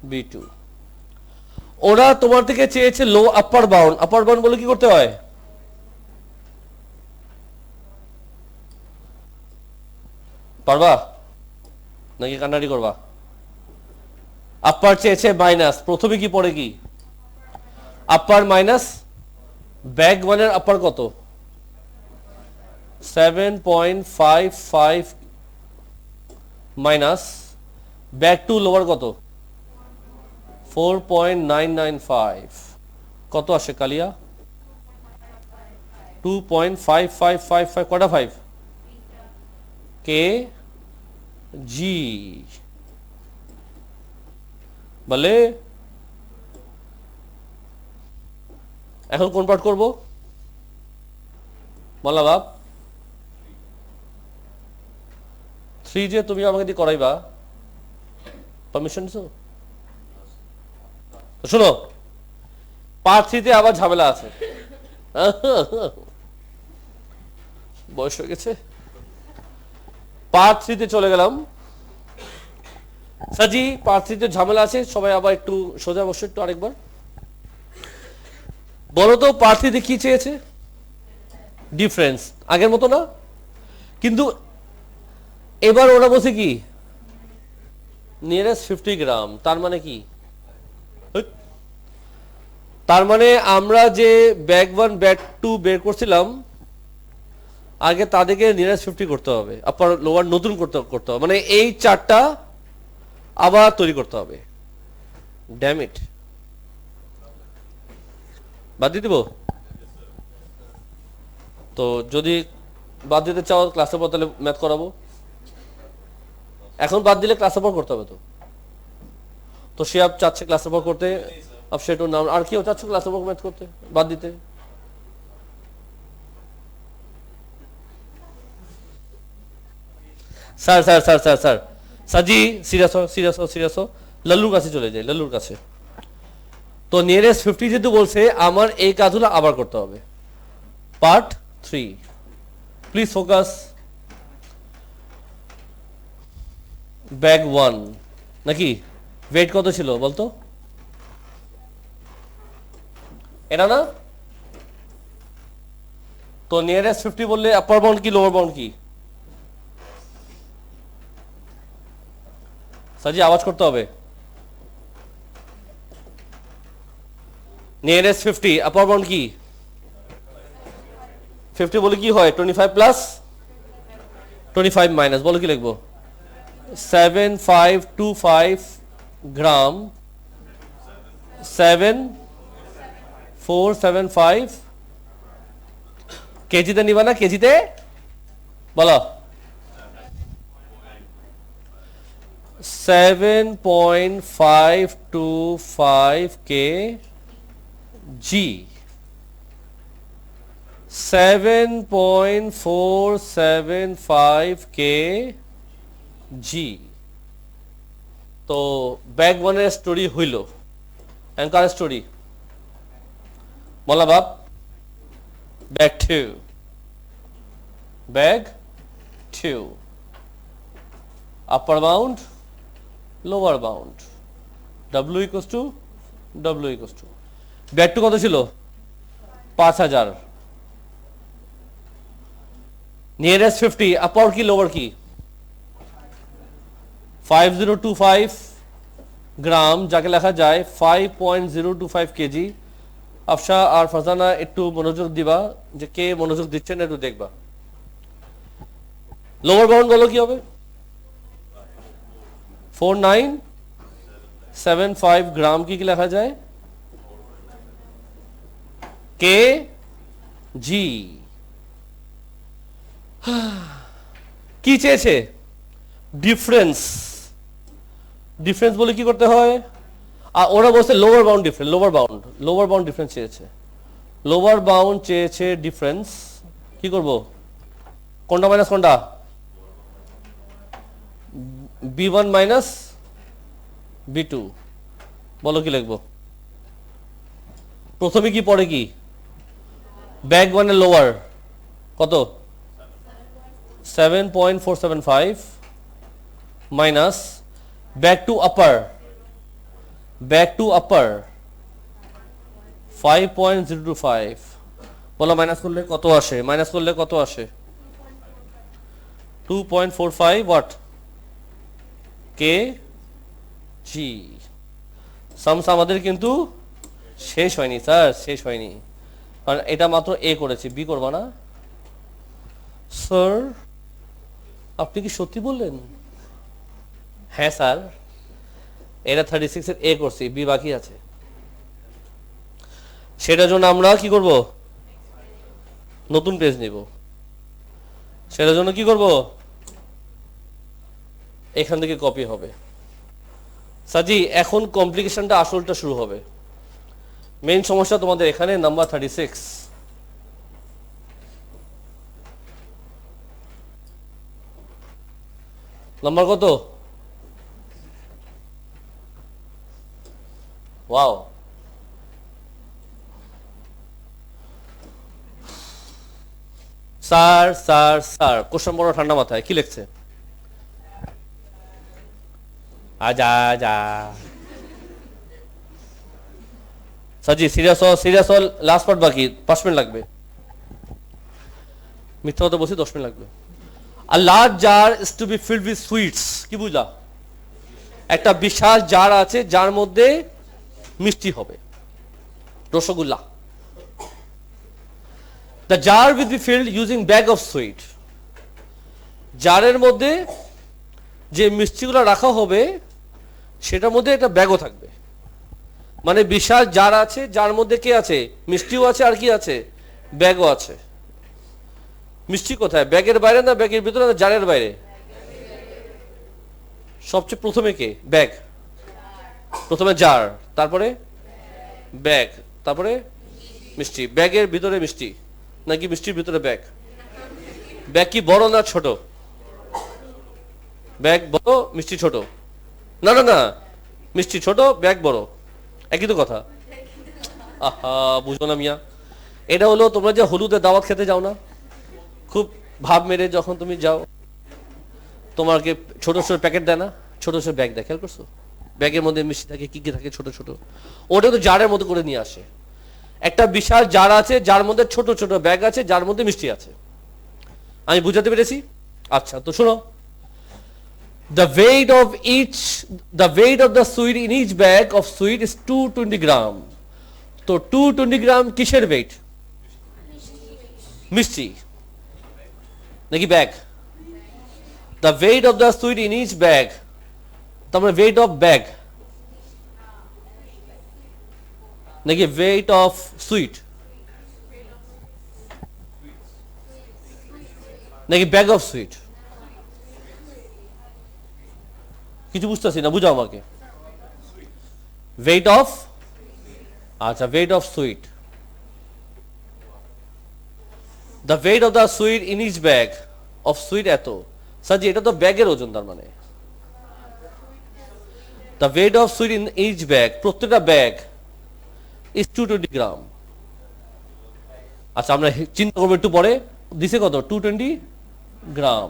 B2 ওরা তোমার থেকে চেয়েছে লো আপার বাউন্ড বলে কি করতে হয় পারবা নাকি কান্নাডি করবা আপার চেয়েছে মাইনাস প্রথমে কি পড়ে কি আপার মাইনাস ব্যাক 1 এর আপার কত 7.55 মাইনাস ব্যাক টু লোয়ার কত 4.995 কত আসে কালিয়া 2.5555 কটা 5 কে জি বলে এখন কোন পার্ট করব বলা বাপ 3 যে তুমি আমাকে দিয়ে করাইবা পারমিশন দিছো তো শোনো পার্ট 3 তে আবার ঝামেলা আছে বয়স হয়ে গেছে পার্ট 3 তে চলে গেলাম সাজি পার্ট 3 তে ঝামেলা আছে সবাই আবার একটু সোজা বসে একটু আরেকবার বলো তো পার্ট 3 তে কি চেয়েছে ডিফারেন্স আগের মতো না কিন্তু এবার ওরা বসে কি নিয়ারেস্ট 50 গ্রাম তার মানে কি তার মানে আমরা যে ব্যাক 1 ব্যাক 2 বের করছিলাম আগে তাদেরকে নিয়ারেস্ট 50 করতে হবে আপার লোয়ার নতুন করতে হবে মানে এই চারটা আবার তৈরি করতে হবে ড্যাম ইট বাদ দিয়ে দিব তো যদি বাদ দিতে চাও ক্লাসের পর তাহলে ম্যাথ করাবো এখন বাদ দিলে ক্লাসের পর করতে হবে তো সে আপ চাচ্ছে ক্লাসের পর করতে আপ সেটার নাম আর কেউ চাচ্ছে ক্লাসের পর ম্যাথ করতে বাদ দিতে sir sir sir sir sir সাজি সিরিয়াস হো লল্লুর কাছে চলে যায় লল্লুর কাছে তো নিয়ারেস্ট 50 যেহেতু বলছে আমার এই কাজগুলো আবার করতে হবে পার্ট 3 প্লিজ ফোকাস ব্যাগ 1 নাকি ওয়েট কত ছিল বলতো এটা না তো নিয়ারেস্ট 50 বললে আপার বাউন্ড কি লোয়ার বাউন্ড কি সাজি আওয়াজ করতে হবে নিয়ারেস্ট 50 আপার বাউন্ড কি 50 বলে কি হয় 25 প্লাস 25 মাইনাস বলো কি লিখবো 7525 গ্রাম 7475 কেজিতে নিবা না কেজিতে বলো 7.525 kg 7.475 kg তো ব্যাগ 1 এর স্টোরি হইল অ্যাঙ্কার স্টোরি বলা বাপ bag 2 upper bound lower bound W equals to bag 2 কত ছিল 5000 নিয়ারেস্ট 50 আপার কি লোয়ার কি 5025 গ্রাম যাকে লেখা যায় 5.025 কেজি আফসা আর ফারজানা একটু মনোযোগ দিবা যে কে মনোযোগ দিচ্ছেন একটু দেখবা লোয়ার বাউন্ড বলো কি হবে 4975 গ্রাম কি লেখা যায় কে জি কি চেয়েছে ডিফারেন্স বলে কি করতে হয় আর ওরা বলছে লোয়ার বাউন্ড ডিফারেন্স চেয়েছে লোয়ার বাউন্ড চেয়েছে ডিফারেন্স কি করব কোনটা মাইনাস কোনটা b1 মাইনাস b2 বলো কি লিখবো প্রথমে কি পড়ে কি ব্যাগ 1 এর লোয়ার কত 7.475 minus back to upper back to upper 5.025, বলো মাইনাস করলে কত আসে? মাইনাস করলে কত আসে? 2.45 ওয়াট কে জি। সামস আমাদের কিন্তু শেষ হয়নি স্যার, শেষ হয়নি, কারণ এটা মাত্র এ করেছি, বি করবা না স্যার? আপনি কি সত্যি বললেন? হ্যাঁ স্যার, এটা 36 এর এ করছি, বি বাকি আছে। সেটার জন্য আমরা কি করব? নতুন পেজ নিব। সেটার জন্য কি করব? এখান থেকে কপি হবে। সাজি এখন কমপ্লিকেশনটা আসলটা শুরু হবে। মেইন সমস্যা তোমাদের এখানে নাম্বার 36। নাম্বার কত? Wow, sir sir sir question বড় ঠান্ডা মাথায় কি লিখছে? আজা যা সাজি, সিরিয়াস হল, সিরিয়াস হল, লাস্ট পার্ট বাকি, 5 মিনিট লাগবে। মিথ্যা কথা বলছি, 10 মিনিট লাগবে। A large jar is to be filled with sweets, কি বুঝলা? একটা বিশাল জার আছে যার মধ্যে মিষ্টি হবে, rasgulla. The jar will be filled using bag of sweet. জারের মধ্যে যে মিষ্টিগুলো রাখা হবে সেটার মধ্যে একটা ব্যাগও থাকবে। মানে বিশাল জার আছে যার মধ্যে কি আছে? মিষ্টিও আছে, আর কি আছে? ব্যাগও আছে। মিষ্টি কোথায়? ব্যাগের বাইরে না ব্যাগের ভিতরে না জারের বাইরে? সবচেয়ে প্রথমে কে? ব্যাগ। প্রথমে জার, তারপরে ব্যাগ, তারপরে মিষ্টি। ব্যাগের ভিতরে মিষ্টি নাকি মিষ্টির ভিতরে ব্যাগ? ব্যাগ কি বড় না ছোট? ব্যাগ বড়, মিষ্টি ছোট? না না না, মিষ্টি ছোট, ব্যাগ বড়, একই তো কথা। আহা, বুঝো না মিয়া। এটা হলো তোমরা যে হলুদের দাওয়াত খেতে যাও না, খুব ভাব মেরে যখন তুমি যাও, তোমাকে ছোট ছোট প্যাকেট দেয় না, ছোট ছোট ব্যাগ দেয়, খেয়াল করছো? ব্যাগের মধ্যে মিষ্টি থাকে, কি কি থাকে ছোট ছোট, ওটা তো জারের মধ্যে করে নিয়ে আসে। একটা বিশাল জার আছে যার মধ্যে ছোট ছোট ব্যাগ আছে যার মধ্যে মিষ্টি আছে। আমি বুঝাতে পেরেছি? আচ্ছা, তো শোনো, the weight of the sweet in each bag of sweet is 220 gram. তো 220 গ্রাম কিসের ওয়েট? মিষ্টি নাকি bag? the weight of the sweet in each bag, তার মানে weight of bag নাকি weight of sweet নাকি ব্যাগ অফ সুইট? কিছু বুঝতেছি না, বুঝাও আমাকে। weight of, আচ্ছা, weight of sweet, the weight of the sweet in each bag of sweet এত। সাজি, এটা তো ব্যাগের ওজন, তার মানে the weight of sweet in each bag, প্রত্যেকটা ব্যাগ is 220 গ্রাম। আচ্ছা, আমরা চিন্তা করবো একটু পরে। দিছে কত? 220 গ্রাম।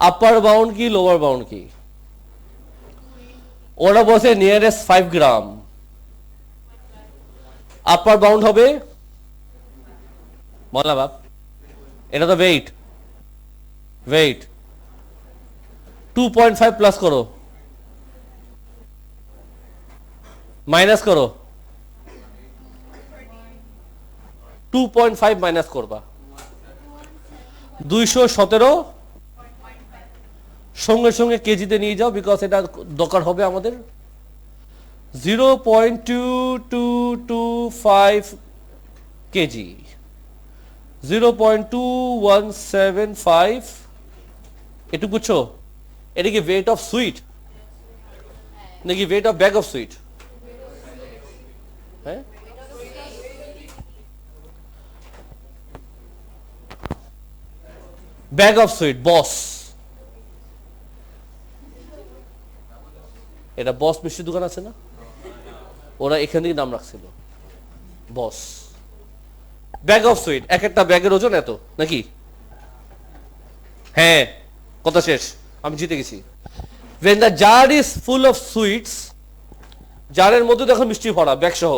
আপার বাউন্ড কি লোয়ার বাউন্ড কি? ওরা বলছে নিয়ারেস্ট 5 গ্রাম। আপার বাউন্ড হবে, বলা বাপ, এটা তো ওয়েট, ওয়েট 2.5 প্লাস করো, মাইনাস করো, 2.5 মাইনাস করবা, 217 সঙ্গে সঙ্গে কেজিতে নিয়ে যাও, বিকজ এটা দরকার হবে আমাদের। 0.2225 কেজি, 0.2175, এটুকু বুঝছো? এটা কি ওয়েট অফ সুইট নাকি weight of bag of sweet? হ্যাঁ, ব্যাগ অফ সুইট। বস, এটা বস মিষ্টির দোকান আছে না, ওরা এখান থেকে নাম রাখছিল বস। ব্যাগ অফ সুইট, এক একটা ব্যাগের ওজন এত নাকি? হ্যাঁ, কথা শেষ, আমি জিতে গেছি। when the jar is full of sweets জারের মধ্যে দেখো মিষ্টি ভরা ব্যাগ সহ।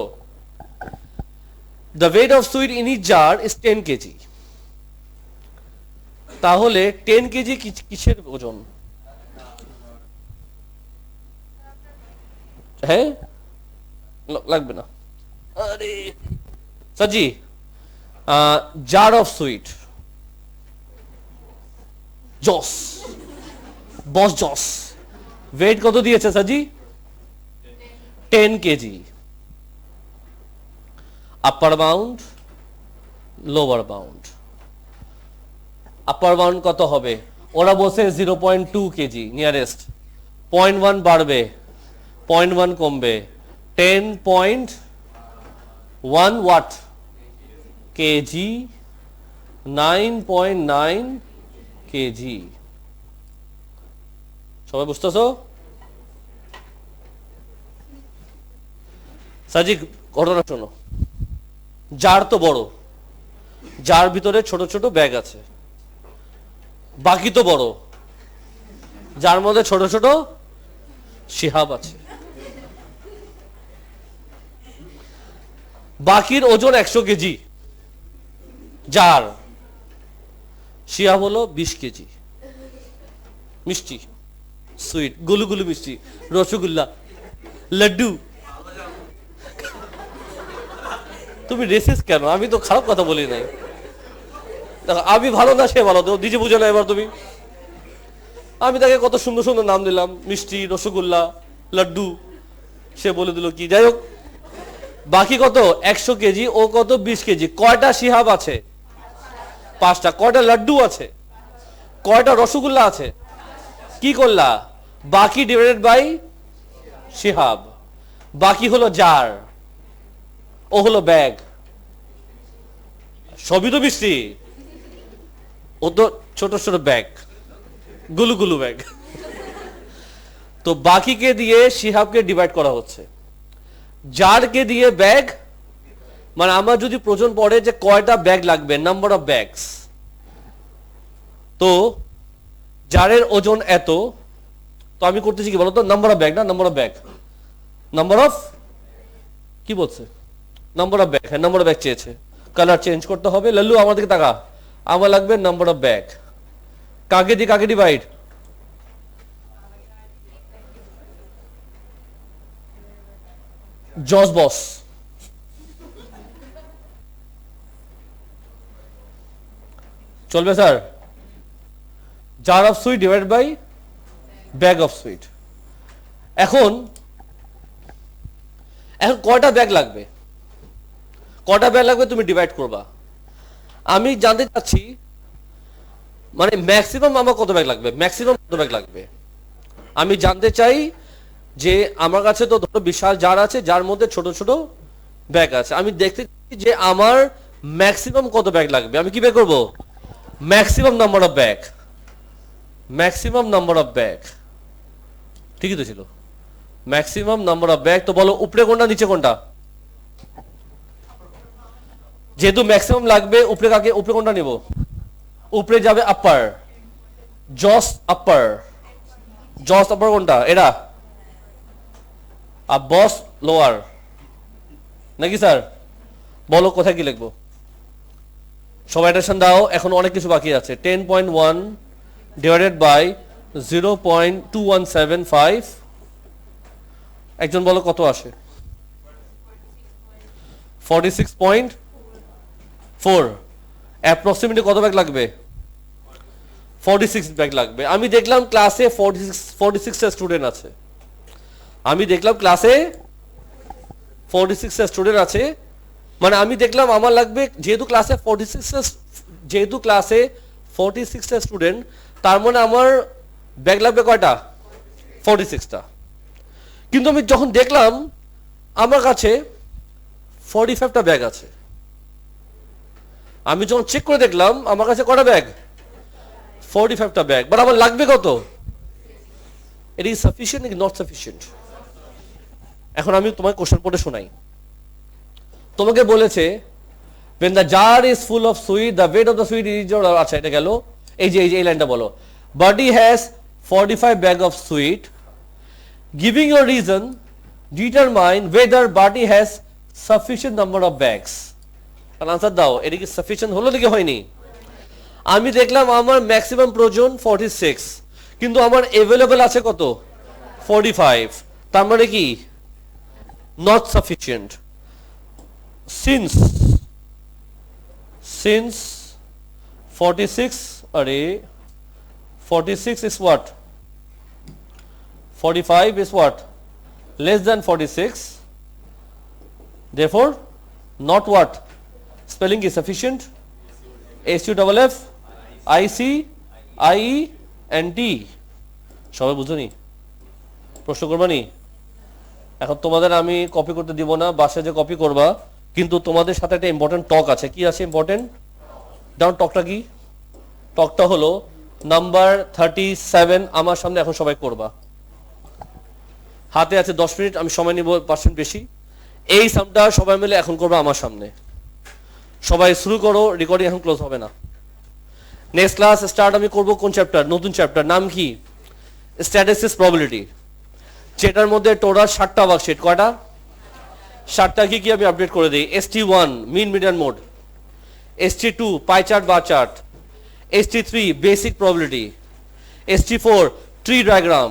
The weight of sweet in each jar is 10 kg. তাহলে 10 কেজি কিসের ওজন? হ্যাঁ, লাগবে না। আরে সাজি, জার অফ সুইট, জস, বস জস, ওয়েট কত দিয়েছে Saji? 10 kg. Upper bound, lower bound. Upper bound কত হবে? ওরা বসে 0.2 কেজি নিয়ারেস্ট, 0.1 বাড়বে, 0.1 কমবে, 10.1 ওয়াট কেজি, 9.9 কেজি। সবাই বুঝতেছো? সাজি ঘটনা শোনো, জার তো বড়, যার ভিতরে ছোট ছোট ব্যাগ আছে, বাকি তো বড়, যার মধ্যে ছোট ছোট শিহাব আছে। বাকির ওজন 100 কেজি, যার শিহাব হলো 20 কেজি। মিষ্টি, সুইট, গুলুগুলু মিষ্টি, রসগোল্লা, লাড্ডু। তুমি রেসিস কেন? আমি তো খারাপ কথা বলি নাই। আমি ভালো না সে ভালো, তো নিজে বুঝে না এবার তুমি। আমি তাকে কত সুন্দর সুন্দর নাম দিলাম, মিষ্টি, রসগোল্লা, লাড্ডু, সে বলে দিল কি। যাই হোক, বাকি কত? 100 কেজি, ও কত? 20 কেজি। কয়টা শিহাব আছে? 5টা। কয়টা লাড্ডু আছে? কয়টা রসগোল্লা আছে? কি করলা? বাকি ডিভাইডেড বাই শিহাব। বাকি হলো জার, ও হলো ব্যাগ। সবই তো মিষ্টি, ও তো ছোট ছোট ব্যাগ, গুলু গুলু ব্যাগ। তো বাকিকে দিয়ে শিহাবকে ডিভাইড করা হচ্ছে, জারকে দিয়ে ব্যাগ। মানে আমার যদি প্রয়োজন পড়ে যে কয়টা ব্যাগ লাগবে, নাম্বার অফ ব্যাগস, তো জারের ওজন এত, তো আমি করতেছি কি বলতো? নাম্বার অফ ব্যাগ, না number of bag, number of কি বলছে? Number of bag. হ্যাঁ, নাম্বার অফ ব্যাগ চেয়েছে, কালার চেঞ্জ করতে হবে। লাল্লু আমার দিকে তাকা, আমার লাগবে নাম্বার অফ ব্যাগ। কাকে দিয়ে কাকে ডিভাইড? জস বস। চলবে sir? Jar of sweet divide by bag of sweet. এখন কয়টা ব্যাগ লাগবে? কয়টা ব্যাগ লাগবে তুমি ডিভাইড করবা। আমি জানতে চাচ্ছি মানে ম্যাক্সিমাম আমার কত ব্যাগ লাগবে, ম্যাক্সিমাম কত ব্যাগ লাগবে। আমি জানতে চাই যে আমার কাছে তো ধরো বিশাল জার আছে, যার মধ্যে ছোট ছোট ব্যাগ আছে। আমি দেখতে চাই যে আমার ম্যাক্সিমাম কত ব্যাগ লাগবে। আমি কি বের করব? Maximum number of bag, maximum number of bag. ঠিকই তো ছিল, ম্যাক্সিমাম নাম্বার অফ ব্যাগ। তো বলো উপরে কোনটা নিচে কোনটা? যেহেতু ম্যাক্সিমাম লাগবে, উপরে কাকে? উপরে কোনটা নিব? উপরে যাবে আপার, জস আপার। জস আপার কোনটা? এরা। আর বস লোয়ার, নাকি স্যার? বলো কোথায় কি লিখবো? সবাই অ্যাটেনশন দাও, এখন অনেক কিছু বাকি আছে। 10.1 ডিভাইডেড বাই 0.2175। একজন বলো কত আসে? 46.4। অ্যাপ্রক্সিমেটলি কত ব্যাগ লাগবে? 46 ব্যাগ লাগবে। আমি দেখলাম ক্লাসে 46 স্টুডেন্ট আছে। আমি দেখলাম ক্লাসে 46 স্টুডেন্ট আছে। মানে আমি দেখলাম আমার লাগবে, যেহেতু ক্লাসে 46 স্টুডেন্ট, তার মানে আমার ব্যাগ লাগবে কয়টা? 46টা। কিন্তু আমি যখন দেখলাম আমার কাছে 45টা ব্যাগ আছে। আমি যখন চেক করে দেখলাম আমার কাছে কটা ব্যাগ? 45টা ব্যাগ। বাট আমার লাগবে কত? ইট ইজ সাফিসিয়েন্ট নাকি নট সাফিসিয়েন্ট? এখন আমি তোমাকে কোশ্চেন পড়ে শোনাই। তোমাকে বলেছে when the jar is full of sweet, the weight of the sweet is, আচ্ছা এটা গেল। এই যে এই লাইনটা বলো, body has 45 bag of sweet, giving your reason determine whether body has sufficient number of bags আর আনসার দাও এটা কি সাফিশিয়েন্ট হলো নাকি হয়নি আমি দেখলাম আমার ম্যাক্সিমাম প্রয়োজন 46 কিন্তু আমার अवेलेबल আছে কত 45 তার মানে কি not sufficient since 46 array 46 is what 45 is what less than 46 therefore not what spelling is sufficient SUFF IC IE and T সবাই বুঝুনি প্রশ্ন করবানি এখন তোমাদের আমি কপি করতে দিব না বাসায় যে কপি করবা কিন্তু তোমাদের সাথে একটা ইম্পর্টেন্ট টক আছে কি আছে ইম্পর্টেন্ট ডাউন টকটা কি টকটা হলো নাম্বার 37 আমার সামনে এখন সবাই করবা হাতে আছে 10 মিনিট আমি সময় নিব পার্সেন্ট বেশি এই সামটা সবাই মিলে এখন করবে আমার সামনে সবাই শুরু করো রেকর্ডিং এখন ক্লোজ হবে না নেক্সট ক্লাস স্টার্ট আমি করব কোন চ্যাপ্টার নতুন চ্যাপ্টার নাম কি স্ট্যাটিস্টিক্স প্রবাবিলিটি যেটার মধ্যে টোটাল 60টা ওয়ার্কশিট কয়টা 60টা কি কি আমি আপডেট করে দেই ST1 mean median mode ST2 pie chart bar chart ST3 basic probability ST4 tree diagram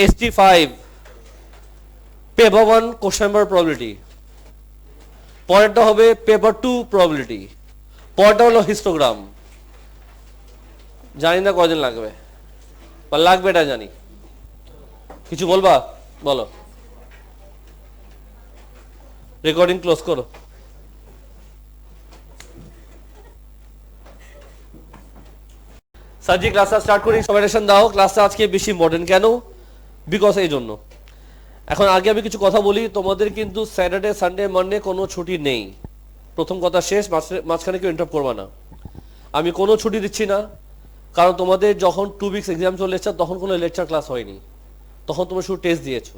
ST5 paper 1 question number probability পরেরটা হবে পেপার 2 প্রবাবিলিটি পরেরটা হলো হিস্টোগ্রাম জানি না কয়দিন লাগবে বা লাগবে এটা জানি কিছু বলবা বলো রেকর্ডিং ক্লোজ করো সাজি ক্লাসটা স্টার্ট করি সবাই রেশন দাও ক্লাসটা আজকে বেশি ইম্পর্টেন্ট কেন বিকজ এই জন্য এখন আগে আমি কিছু কথা বলি তোমাদের কিন্তু স্যাটারডে সানডে মানডে কোনো ছুটি নেই প্রথম কথা শেষ মাঝখানে কেউ ইন্টারাপ্ট করবা না আমি কোনো ছুটি দিচ্ছি না কারণ তোমাদের যখন 2 উইকস এক্সাম চলে এসেছে তখন কোনো লেকচার ক্লাস হয়নি তখন তোমরা শুধু টেস্ট দিয়েছো